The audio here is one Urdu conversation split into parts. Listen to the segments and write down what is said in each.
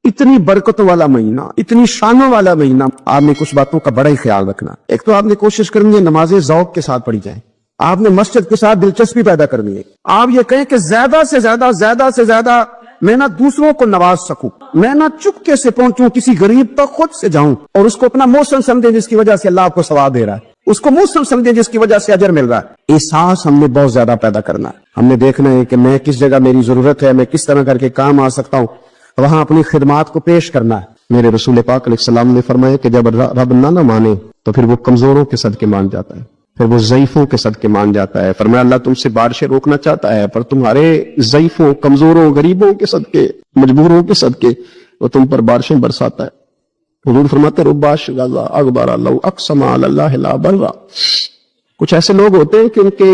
اتنی برکتوں والا مہینہ, اتنی شانوں والا مہینہ, آپ نے کچھ باتوں کا بڑا ہی خیال رکھنا. ایک تو آپ نے کوشش کرنی ہے نمازیں ذوق کے ساتھ پڑھی جائیں, آپ نے مسجد کے ساتھ دلچسپی پیدا کرنی ہے. آپ یہ کہیں کہ زیادہ سے زیادہ میں نہ دوسروں کو نواز سکوں, میں نہ چپکے سے پہنچوں کسی غریب تک خود سے جاؤں اور اس کو اپنا محسن سمجھیں جس کی وجہ سے اللہ آپ کو ثواب دے رہا ہے, اس کو محسن سمجھیں جس کی وجہ سے اجر مل رہا ہے. احساس ہم نے بہت زیادہ پیدا کرنا ہے. ہم نے دیکھنا ہے کہ میں کس جگہ میری ضرورت ہے, میں کس طرح کر کے کام آ سکتا ہوں, وہاں اپنی خدمات کو پیش کرنا ہے. میرے رسول پاک علیہ السلام نے فرمایا کہ جب رب نہ مانے تو پھر وہ کمزوروں کے صدقے مان جاتا ہے, پھر وہ ضعیفوں کے صدقے مان جاتا ہے. فرمایا اللہ تم سے بارشیں روکنا چاہتا ہے پر تمہارے ضعیفوں, کمزوروں, غریبوں کے صدقے, مجبوروں کے صدقے وہ تم پر بارشیں برساتا ہے. حضور فرماتے رباش غزا اغبار اللہ اقسم علی اللہ لا برا. کچھ ایسے لوگ ہوتے ہیں کہ ان کے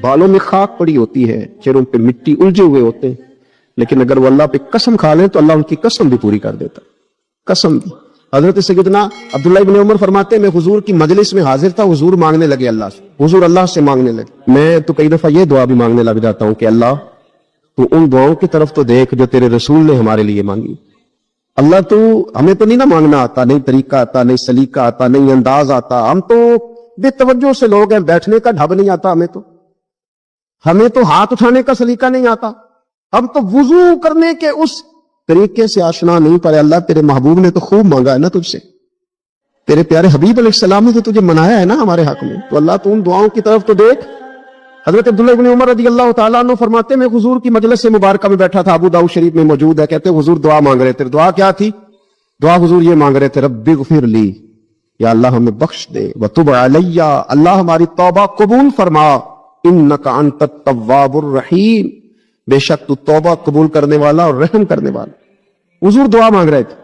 بالوں میں خاک پڑی ہوتی ہے, چہروں پہ مٹی الجھے ہوئے ہوتے ہیں, لیکن اگر وہ اللہ پہ قسم کھا لیں تو اللہ ان کی قسم بھی پوری کر دیتا ہے. قسم بھی. حضرت سیدنا عبداللہ ابن عمر فرماتے ہیں میں حضور کی مجلس میں حاضر تھا, حضور مانگنے لگے اللہ سے, حضور اللہ سے مانگنے لگے. میں تو کئی دفعہ یہ دعا بھی مانگنے لگ جاتا ہوں کہ اللہ تو ان دعاؤں کی طرف تو دیکھ جو تیرے رسول نے ہمارے لیے مانگی. اللہ تو ہمیں تو نہیں نہ مانگنا آتا, نہیں طریقہ آتا, نہیں سلیقہ آتا, نہیں انداز آتا, ہم تو بے توجہ سے لوگ ہیں, بیٹھنے کا ڈھب نہیں آتا ہمیں تو ہاتھ اٹھانے کا سلیقہ نہیں آتا, ہم تو وضو کرنے کے اس طریقے سے آشنا نہیں. پر اللہ تیرے محبوب نے تو خوب مانگا ہے نا تجھ سے, تیرے پیارے حبیب علیہ السلام نے تو تجھے منایا ہے نا ہمارے حق میں, تو اللہ تو ان دعاؤں کی طرف تو دیکھ. حضرت عبداللہ ابن عمر رضی اللہ تعالیٰ عنہ فرماتے میں حضور کی مجلس سے مبارکہ میں بیٹھا تھا, ابو داؤد شریف میں موجود ہے. کہتے حضور دعا مانگ رہے تھے. دعا کیا تھی؟ دعا حضور یہ مانگ رہے تھے رب اغفر لی, یا اللہ ہمیں بخش دے, وتب علی, اللہ ہماری توبہ قبول فرما, انک انت التواب الرحیم, بے شک تو توبہ قبول کرنے والا اور رحم کرنے والا. حضور دعا مانگ رہے تھے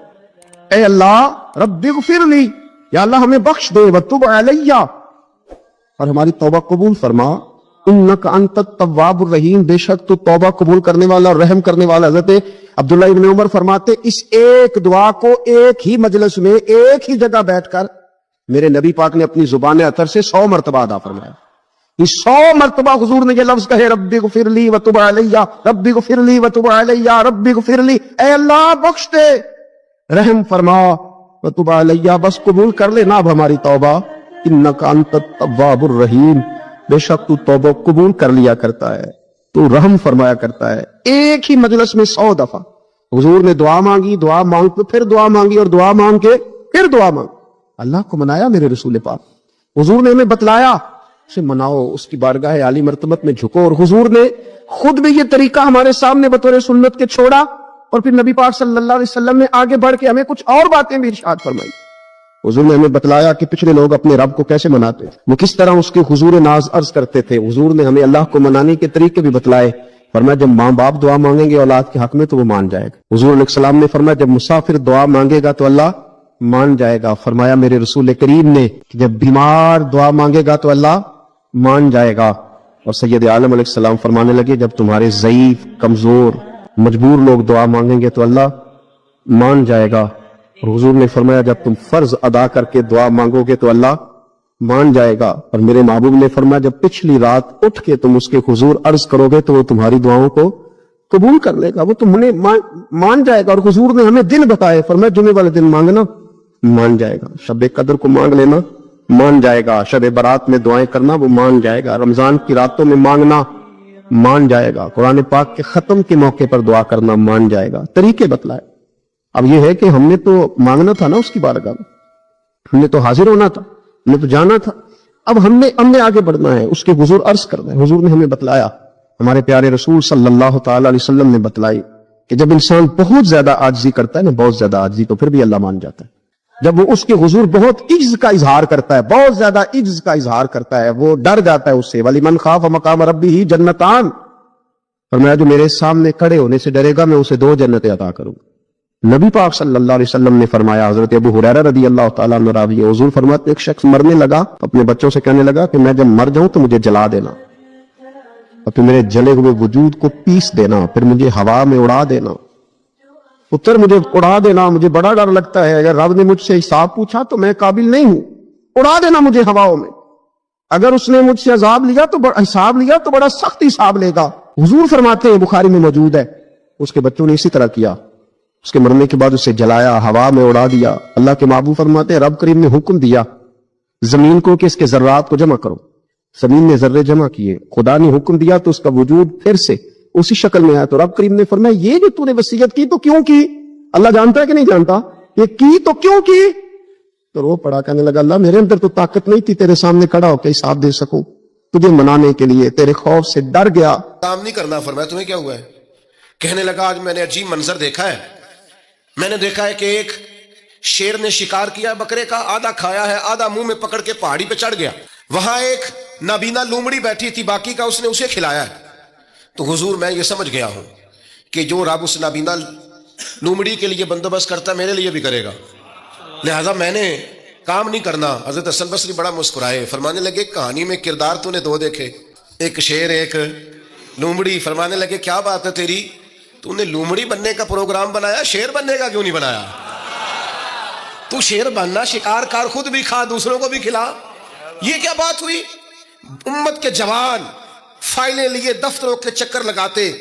اے اللہ رب اغفر لی, یا اللہ ہمیں بخش دے, وتب علی, اور ہماری توبہ قبول فرما, انک انت التواب الرحیم, بے شک تو توبہ قبول کرنے والا اور رحم کرنے والا. حضرت عبداللہ ابن عمر فرماتے اس ایک دعا کو ایک ہی مجلس میں ایک ہی جگہ بیٹھ کر میرے نبی پاک نے اپنی زبان اطہر سے 100 مرتبہ ادا فرمایا. یہ 100 مرتبہ حضور نے یہ لفظ کہے رب اغفر لی وتب علی, رب اغفر لی وتب علی, رب اغفر لی, اے اللہ بخش دے, رحم فرما, وتب علی, بس قبول کر لے نا اب ہماری توبہ, انک انت التواب الرحیم, بے شک تو توبہ قبول کر لیا کرتا ہے, تو رحم فرمایا کرتا ہے. ایک ہی مجلس میں 100 دفعہ حضور نے دعا مانگی, دعا مانگ کے پھر دعا مانگی, اور دعا مانگ کے پھر دعا مانگ. اللہ کو منایا میرے رسول پاک, حضور نے ہمیں بتلایا اسے مناؤ, اس کی بارگاہ عالی مرتبت میں جھکو, اور حضور نے خود بھی یہ طریقہ ہمارے سامنے بطور سنت کے چھوڑا, اور پھر نبی پاک صلی اللہ علیہ وسلم نے آگے بڑھ کے ہمیں کچھ اور باتیں بھی ارشاد فرمائی. حضور نے ہمیں بتلایا کہ پچھلے لوگ اپنے رب کو کیسے مناتے تھے, وہ کس طرح اس کے حضور ناز عرض کرتے تھے. حضور نے ہمیں اللہ کو منانے کے طریقے بھی بتلائے. فرمایا جب ماں باپ دعا مانگیں گے اولاد کے حق میں تو وہ مان جائے گا. حضور علیہ السلام نے فرمایا جب مسافر دعا مانگے گا تو اللہ مان جائے گا. فرمایا میرے رسول کریم نے کہ جب بیمار دعا مانگے گا تو اللہ مان جائے گا. اور سید عالم علیہ السلام فرمانے لگے جب تمہارے ضعیف, کمزور, مجبور لوگ دعا مانگیں گے تو اللہ مان جائے گا. اور حضور نے فرمایا جب تم فرض ادا کر کے دعا مانگو گے تو اللہ مان جائے گا. اور میرے محبوب نے فرمایا جب پچھلی رات اٹھ کے تم اس کے حضور عرض کرو گے تو وہ تمہاری دعاؤں کو قبول کر لے گا, وہ تمہیں مان جائے گا. اور حضور نے ہمیں دن بتائے, فرمایا جمعے والے دن مانگنا مان جائے گا, شب قدر کو مانگ لینا مان جائے گا, شب برات میں دعائیں کرنا وہ مان جائے گا, رمضان کی راتوں میں مانگنا مان جائے گا, قرآن پاک کے ختم کے موقع پر دعا کرنا مان جائے گا. طریقے بتلائے. اب یہ ہے کہ ہم نے تو مانگنا تھا نا اس کی بارگاہ میں, ہم نے تو حاضر ہونا تھا, ہم نے تو جانا تھا. اب ہم نے آگے بڑھنا ہے, اس کے حضور عرض کرنا ہے. حضور نے ہمیں بتلایا, ہمارے پیارے رسول صلی اللہ تعالی علیہ وسلم نے بتلائی کہ جب انسان بہت زیادہ عاجزی کرتا ہے نا, بہت زیادہ عاجزی, تو پھر بھی اللہ مان جاتا ہے. جب وہ اس کے حضور بہت عجز کا اظہار کرتا ہے, بہت زیادہ عجز کا اظہار کرتا ہے, وہ ڈر جاتا ہے اس سے. وَلِمَنْ خَافَ مَقَامَ رَبِّهِ جَنَّتَانِ, فرمایا جو میرے سامنے کھڑے ہونے سے ڈرے گا میں اسے 2 جنتیں عطا کروں. نبی پاک صلی اللہ علیہ وسلم نے فرمایا, حضرت ابو ہریرہ رضی اللہ تعالیٰ عنہ راوی ہے, حضور فرماتے ایک شخص مرنے لگا, اپنے بچوں سے کہنے لگا کہ میں جب مر جاؤں تو مجھے جلا دینا, اور پھر میرے جلے ہوئے وجود کو پیس دینا, پھر مجھے ہوا میں اڑا دینا, پتر مجھے اڑا دینا. مجھے بڑا ڈر لگتا ہے, اگر رب نے مجھ سے حساب پوچھا تو میں قابل نہیں ہوں, اڑا دینا مجھے ہواؤں میں. اگر اس نے مجھ سے عذاب لیا تو حساب لیا تو بڑا سخت حساب لے گا. حضور فرماتے ہیں, بخاری میں موجود ہے, اس کے بچوں نے اسی طرح کیا, اس کے مرنے کے بعد اسے جلایا، ہوا میں اڑا دیا۔ اللہ کے محبوب فرماتے ہیں رب کریم نے حکم دیا زمین کو کہ اس کے ذرات کو جمع کرو، زمین نے ذرے جمع کیے، خدا نے حکم دیا تو اس کا وجود پھر سے اسی شکل میں آیا۔ تو رب کریم نے فرمایا یہ جو تو نے وصیت کی تو کیوں کی؟ اللہ جانتا ہے کہ نہیں جانتا؟ یہ کی تو کیوں کی؟ تو رو پڑا، کہنے لگا اللہ میرے اندر تو طاقت نہیں تھی تیرے سامنے کھڑا ہو کے حساب دے سکوں، تجھے منانے کے لیے تیرے خوف سے ڈر گیا۔ کام نہیں کرنا۔ فرمایا تمہیں کیا ہوا ہے؟ کہنے لگا آج میں نے عجیب منظر دیکھا ہے، میں نے دیکھا ہے کہ ایک شیر نے شکار کیا بکرے کا، آدھا کھایا ہے، آدھا منہ میں پکڑ کے پہاڑی پہ چڑھ گیا، وہاں ایک نابینا لومڑی بیٹھی تھی، باقی کا اس نے اسے کھلایا ہے۔ تو حضور میں یہ سمجھ گیا ہوں کہ جو رب اس نابینا لومڑی کے لیے بندوبست کرتا ہے میرے لیے بھی کرے گا، لہذا میں نے کام نہیں کرنا۔ حضرت حسن بصری بڑا مسکرائے، فرمانے لگے کہانی میں کردار تو نے دو دیکھے، ایک شیر ایک لومڑی۔ فرمانے لگے کیا بات ہے تیری، تو نے لومڑی بننے کا پروگرام بنایا، شیر بننے کا کیوں نہیں بنایا؟ تو شیر بننا، شکار کار، خود بھی کھا دوسروں کو بھی کھلا۔ یہ کیا بات ہوئی؟ امت کے جوان فائلیں لیے دفتروں کے چکر لگاتے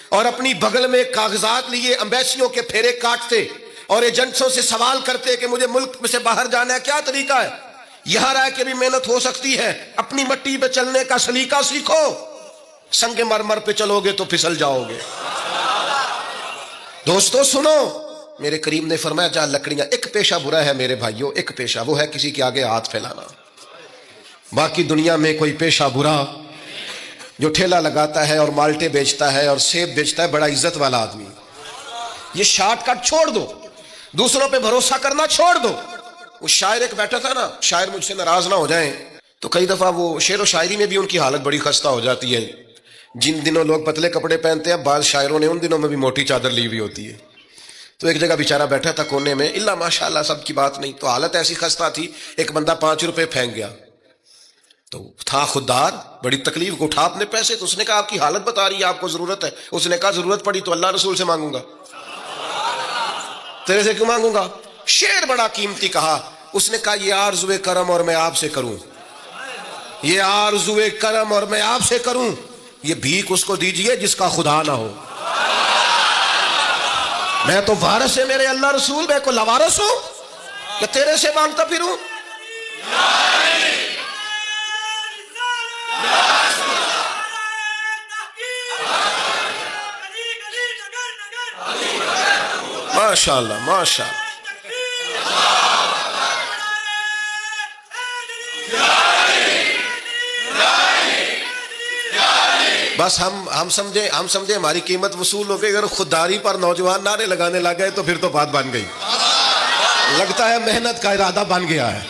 اور اپنی بغل میں کاغذات لیے امبیسیوں کے پھیرے کاٹتے اور ایجنٹوں سے سوال کرتے کہ مجھے ملک میں سے باہر جانا ہے، کیا طریقہ ہے؟ یہاں رہ کے بھی محنت ہو سکتی ہے، اپنی مٹی پہ چلنے کا سلیقہ سیکھو، سنگ مرمر پہ چلو گے تو پھسل جاؤ گے۔ دوستو سنو، میرے کریم نے فرمایا جہاں لکڑیاں، ایک پیشہ برا ہے میرے بھائیوں، ایک پیشہ، وہ ہے کسی کے آگے ہاتھ پھیلانا۔ باقی دنیا میں کوئی پیشہ برا جو ٹھیلا لگاتا ہے اور مالٹے بیچتا ہے اور سیب بیچتا ہے، بڑا عزت والا آدمی، یہ شارٹ کٹ چھوڑ دو، دوسروں پہ بھروسہ کرنا چھوڑ دو۔ وہ شاعر ایک بیٹھا تھا نا، شاعر مجھ سے ناراض نہ ہو جائیں، تو کئی دفعہ وہ شعر و شاعری میں بھی ان کی حالت بڑی خستہ ہو جاتی ہے۔ جن دنوں لوگ پتلے کپڑے پہنتے ہیں، بعض شاعروں نے ان دنوں میں بھی موٹی چادر لی ہوئی ہوتی ہے۔ تو ایک جگہ بیچارہ بیٹھا تھا کونے میں، اللہ ماشاءاللہ سب کی بات نہیں، تو حالت ایسی خستہ تھی، ایک بندہ 5 روپے پھینک گیا، تو تھا خوددار، بڑی تکلیف کو اٹھا اپنے پیسے، تو اس نے کہا آپ کی حالت بتا رہی ہے، آپ کو ضرورت ہے۔ اس نے کہا ضرورت پڑی تو اللہ رسول سے مانگوں گا، تیرے سے کیوں مانگوں گا؟ شعر بڑا قیمتی کہا، اس نے کہا یہ آرزوئے کرم اور میں آپ سے کروں، یہ آرزوئے کرم اور میں آپ سے کروں، یہ بھیک اس کو دیجئے جس کا خدا نہ ہو۔ میں تو وارث ہے میرے اللہ رسول، میں کو لوارث ہوں کہ تیرے سے مانگتا پھروں؟ ماشاءاللہ ماشاءاللہ۔ بس ہم سمجھے ہماری قیمت وصول ہو گئی، اگر خودداری پر نوجوان نعرے لگانے لگ گئے تو پھر تو بات بن گئی، لگتا ہے محنت کا ارادہ بن گیا ہے۔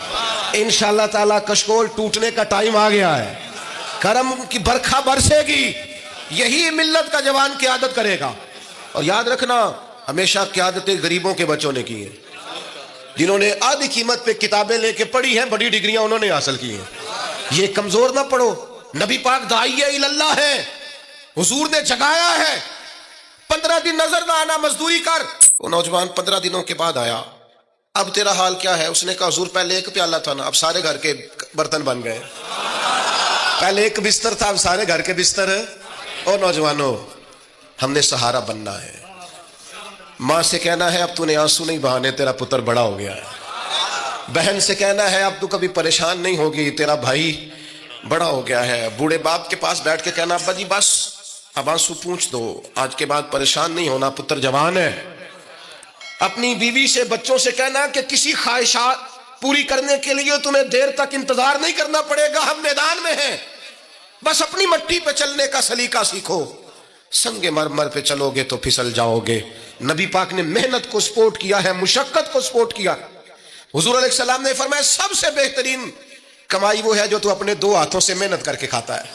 انشاءاللہ تعالی کشکول ٹوٹنے کا ٹائم آ گیا ہے، کرم کی برکھا برسے گی، یہی ملت کا جوان قیادت کرے گا۔ اور یاد رکھنا ہمیشہ قیادتیں غریبوں کے بچوں نے کی ہیں، جنہوں نے آدھی قیمت پہ کتابیں لے کے پڑھی ہیں، بڑی ڈگریاں انہوں نے حاصل کی ہیں۔ یہ کمزور نہ پڑھو، نبی پاک داعیہ اللہ ہے، حضور نے جگایا ہے، 15 دن نظر نہ آنا، مزدوری کر۔ وہ نوجوان 15 دنوں کے بعد آیا، اب تیرا حال کیا ہے؟ اس نے کہا حضور پہلے ایک پیالہ تھا نا، اب سارے گھر کے برتن بن گئے، پہلے ایک بستر تھا، اب سارے گھر کے بستر۔ اور نوجوانوں ہم نے سہارا بننا ہے، ماں سے کہنا ہے اب تو نے آنسو نہیں بہانے، تیرا پتر بڑا ہو گیا ہے، بہن سے کہنا ہے اب تو کبھی پریشان نہیں ہوگی، تیرا بھائی بڑا ہو گیا ہے، بوڑھے باپ کے پاس بیٹھ کے کہنا ابا جی بس اب آنسو پوچھ دو، آج کے بعد پریشان نہیں ہونا، پتر جوان ہے۔ اپنی بیوی سے، بچوں سے کہنا کہ کسی خواہشات پوری کرنے کے لیے تمہیں دیر تک انتظار نہیں کرنا پڑے گا، ہم میدان میں ہیں، بس اپنی مٹی پہ چلنے کا سلیقہ سیکھو، سنگ مرمر پہ چلو گے تو پھسل جاؤ گے۔ نبی پاک نے محنت کو سپورٹ کیا ہے، مشقت کو سپورٹ کیا۔ حضور علیہ السلام نے فرمایا سب سے بہترین کمائی وہ ہے جو تو اپنے 2 ہاتھوں سے محنت کر کے کھاتا ہے۔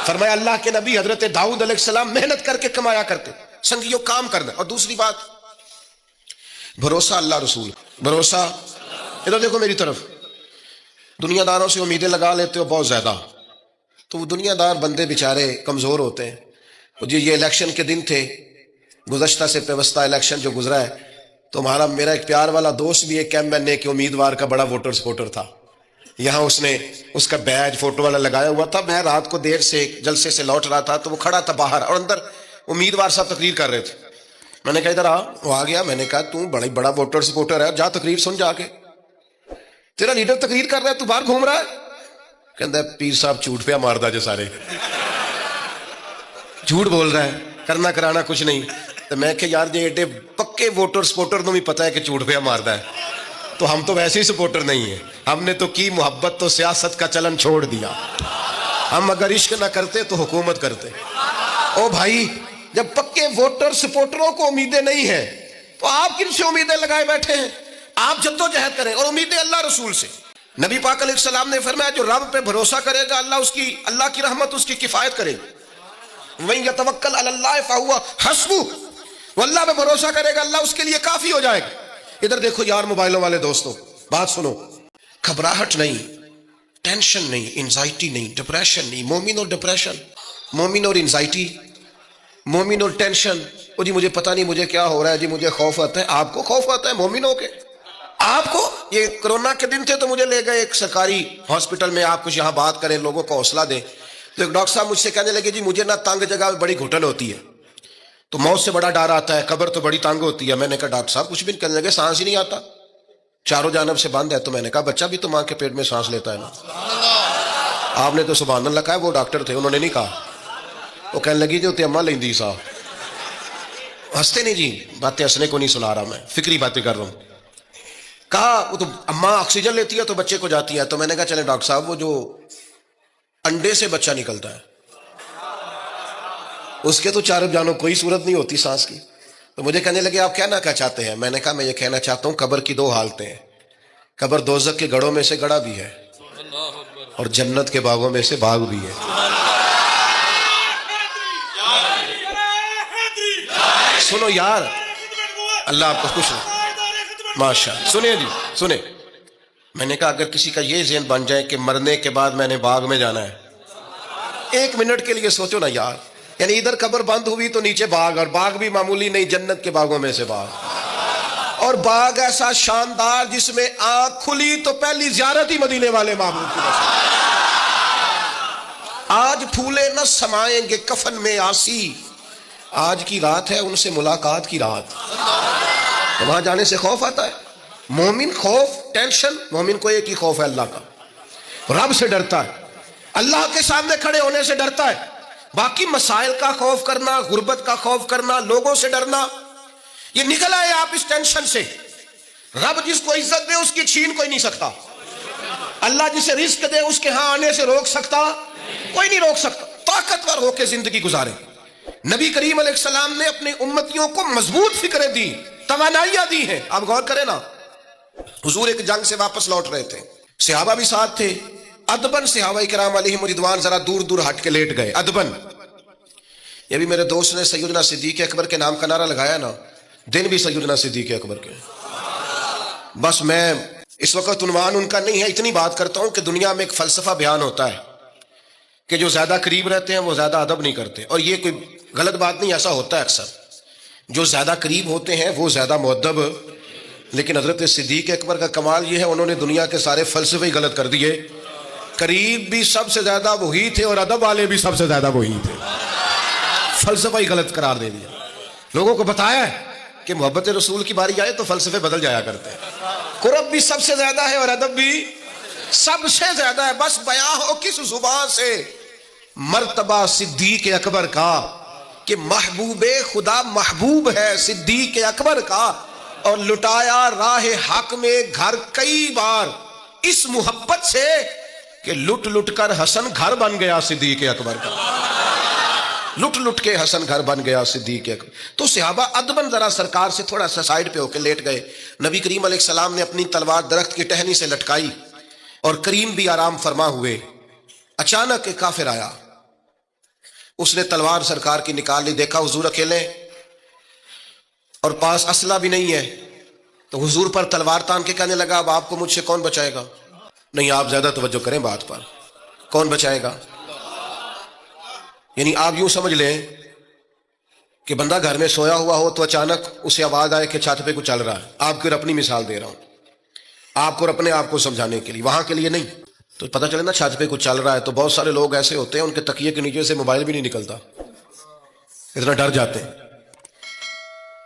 فرمایا اللہ کے نبی حضرت داؤد علیہ السلام محنت کر کے کمایا کرتے۔ سنگیوں کام کرنا۔ اور دوسری بات بھروسہ اللہ رسول، بھروسہ۔ ادھر دیکھو میری طرف، دنیا داروں سے امیدیں لگا لیتے ہو بہت زیادہ، تو وہ دنیا دار بندے بیچارے کمزور ہوتے ہیں۔ جی یہ الیکشن کے دن تھے، گزشتہ سے پیوستہ الیکشن جو گزرا ہے، تو میرا ایک پیار والا دوست بھی ایک ایم کے امیدوار کا بڑا ووٹر سپورٹر تھا، یہاں اس نے اس کا بیج فوٹو والا لگایا ہوا تھا۔ میں رات کو دیر سے جلسے سے لوٹ رہا تھا تو وہ کھڑا تھا باہر، اور اندر امیدوار صاحب تقریر کر رہے تھے۔ میں نے کہا ادھر آ. وہ آ گیا. میں نے کہا تو بڑا ووٹر سپورٹر ہے, جا تقریر سن جا کے, تیرا لیڈر تقریر کر رہا ہے تو باہر گھوم رہا ہے. کہتا ہے پیر صاحب جھوٹ پہ ماردا جو سارے جھوٹ بول رہا ہے, کرنا کرانا کچھ نہیں. تو میں کہ یار جی ایڈے پکے ووٹر سپورٹر تو بھی پتا ہے کہ جھوٹ پہ ماردا ہے, تو ہم تو ویسے ہی سپورٹر نہیں ہیں. ہم نے تو کی محبت تو سیاست کا چلن چھوڑ دیا. ہم اگر عشق نہ کرتے تو حکومت کرتے. او بھائی جب پکے ووٹر سپورٹروں کو امیدیں نہیں ہیں تو آپ کن سے امیدیں لگائے بیٹھے ہیں؟ آپ جدوجہد کریں اور امیدیں اللہ رسول سے. نبی پاک علیہ السلام نے فرمایا جو رب پہ بھروسہ کرے گا اللہ کی رحمت اس کی کفایت کرے گی. وَإِن يَتَوَكَّلْ عَلَى اللَّهِ فَهُوَ حَسْبُهُ, وہ اللہ پہ بھروسہ کرے گا اللہ اس کے لیے کافی ہو جائے گا. ادھر دیکھو یار موبائلوں والے دوستوں, بات سنو. گھبراہٹ نہیں, ٹینشن نہیں, انزائٹی نہیں, ڈپریشن نہیں. مومن اور ڈپریشن, مومن اور انزائٹی, مومن اور ٹینشن. وہ جی مجھے پتہ نہیں مجھے کیا ہو رہا ہے, جی مجھے خوف آتا ہے. آپ کو خوف آتا ہے مومنوں کے؟ آپ کو یہ کرونا کے دن تھے تو مجھے لے گئے ایک سرکاری ہاسپٹل میں, آپ کچھ یہاں بات کریں, لوگوں کو حوصلہ دیں. تو ایک ڈاکٹر صاحب مجھ سے کہنے لگے جی مجھے نہ تنگ جگہ میں بڑی گھٹن ہوتی ہے, تو موت سے بڑا ڈر آتا ہے, قبر تو بڑی تنگ ہوتی ہے. میں نے کہا ڈاکٹر صاحب کچھ بھی نہیں. کہنے لگے سانس ہی نہیں آتا, چاروں جانب سے بند ہے. تو میں نے کہا بچہ بھی تو ماں کے پیٹ میں سانس لیتا ہے نا. آپ نے تو سبحان اللہ کہا, وہ ڈاکٹر تھے انہوں نے نہیں کہا. وہ کہنے لگی جو تے اماں لیندی صاحب. ہنستے نہیں جی, باتیں ہنسنے کو نہیں سنا رہا میں, فکری باتیں کر رہا ہوں. کہا وہ تو اماں آکسیجن لیتی ہے تو بچے کو جاتی ہے. تو میں نے کہا چلے ڈاکٹر صاحب وہ جو انڈے سے بچہ نکلتا ہے اس کے تو چاروں جانوں کوئی صورت نہیں ہوتی سانس کی. تو مجھے کہنے لگے آپ کہنا کیا چاہتے ہیں؟ میں نے کہا میں یہ کہنا چاہتا ہوں قبر کی دو حالتیں ہیں. قبر دوزخ کے گڑھوں میں سے گڑھا بھی ہے اور جنت کے باغوں میں سے باغ بھی ہے. سنو یار, اللہ آپ کو خوش رکھے. ماشاء اللہ. سنیں جی سنیں. میں نے کہا اگر کسی کا یہ ذہن بن جائے کہ مرنے کے بعد میں نے باغ میں جانا ہے, ایک منٹ کے لیے سوچو نا یار, یعنی ادھر قبر بند ہوئی تو نیچے باغ, اور باغ بھی معمولی نہیں, جنت کے باغوں میں سے باغ, اور باغ ایسا شاندار جس میں آنکھ کھلی تو پہلی زیارت ہی مدینے والے محبوب کی بس. آج پھولے نہ سمائیں گے کفن میں آسی, آج کی رات ہے ان سے ملاقات کی رات. تو وہاں جانے سے خوف آتا ہے. مومن خوف ٹینشن, مومن کو ایک ہی خوف ہے اللہ کا, رب سے ڈرتا ہے, اللہ کے سامنے کھڑے ہونے سے ڈرتا ہے. باقی مسائل کا خوف کرنا, غربت کا خوف کرنا, لوگوں سے ڈرنا, یہ نکل آئے آپ اس ٹینشن سے. رب جس کو عزت دے اس کی چھین کوئی نہیں سکتا. اللہ جسے رزق دے اس کے ہاں آنے سے روک سکتا کوئی نہیں روک سکتا. طاقتور ہو کے زندگی گزارے. نبی کریم علیہ السلام نے اپنی امتیوں کو مضبوط فکریں دی, توانائیاں دی ہیں. آپ غور کریں نا, حضور ایک جنگ سے واپس لوٹ رہے تھے, صحابہ بھی ساتھ تھے. ادبن صحابہ کرام علیہم رضوان ذرا دور دور ہٹ کے لیٹ گئے, ادبن. یہ بھی میرے دوست نے سیدنا صدیق اکبر کے نام کا نعرہ لگایا نا, دن بھی سیدنا صدیق اکبر کے. بس میں اس وقت عنوان ان کا نہیں ہے, اتنی بات کرتا ہوں کہ دنیا میں ایک فلسفہ بیان ہوتا ہے کہ جو زیادہ قریب رہتے ہیں وہ زیادہ ادب نہیں کرتے, اور یہ کوئی غلط بات نہیں, ایسا ہوتا ہے اکثر. جو زیادہ قریب ہوتے ہیں وہ زیادہ مؤدب, لیکن حضرت صدیق اکبر کا کمال یہ ہے انہوں نے دنیا کے سارے فلسفے ہی غلط کر دیے. قریب بھی سب سے زیادہ وہی تھے اور ادب والے بھی سب سے زیادہ وہی تھے, فلسفہ ہی غلط قرار دے دیا. لوگوں کو بتایا ہے کہ محبت رسول کی باری آئے تو فلسفے بدل جایا کرتے ہیں. قرب بھی سب سے زیادہ ہے اور ادب بھی سب سے زیادہ ہے. بس بیان ہو کس زبان سے مرتبہ صدیق اکبر کا کہ محبوب خدا محبوب ہے صدیق اکبر کا, اور لٹایا راہ حق میں گھر کئی بار اس محبت سے کہ لٹ لٹ کر حسن گھر بن گیا صدیق اکبر کا. لٹ لٹ کے حسن گھر بن گیا صدیق اکبر. تو صحابہ ادبن ذرا سرکار سے تھوڑا سا سائڈ پہ ہو کے لیٹ گئے. نبی کریم علیہ السلام نے اپنی تلوار درخت کی ٹہنی سے لٹکائی اور کریم بھی آرام فرما ہوئے. اچانک ایک کافر آیا, اس نے تلوار سرکار کی نکال لی, دیکھا حضور اکیلے اور پاس اسلحہ بھی نہیں ہے, تو حضور پر تلوار تان کے کہنے لگا اب آپ کو مجھ سے کون بچائے گا؟ نہیں آپ زیادہ توجہ کریں بات پر, کون بچائے گا؟ یعنی آپ یوں سمجھ لیں کہ بندہ گھر میں سویا ہوا ہو تو اچانک اسے آواز آئے کہ چھت پہ کچھ چل رہا ہے. آپ کو اپنی مثال دے رہا ہوں, آپ کو اپنے آپ کو سمجھانے کے لیے, وہاں کے لیے نہیں. تو پتہ چلے نا چھت پہ کچھ چل رہا ہے تو بہت سارے لوگ ایسے ہوتے ہیں ان کے تکیے کے نیچے سے موبائل بھی نہیں نکلتا, اتنا ڈر جاتے ہیں.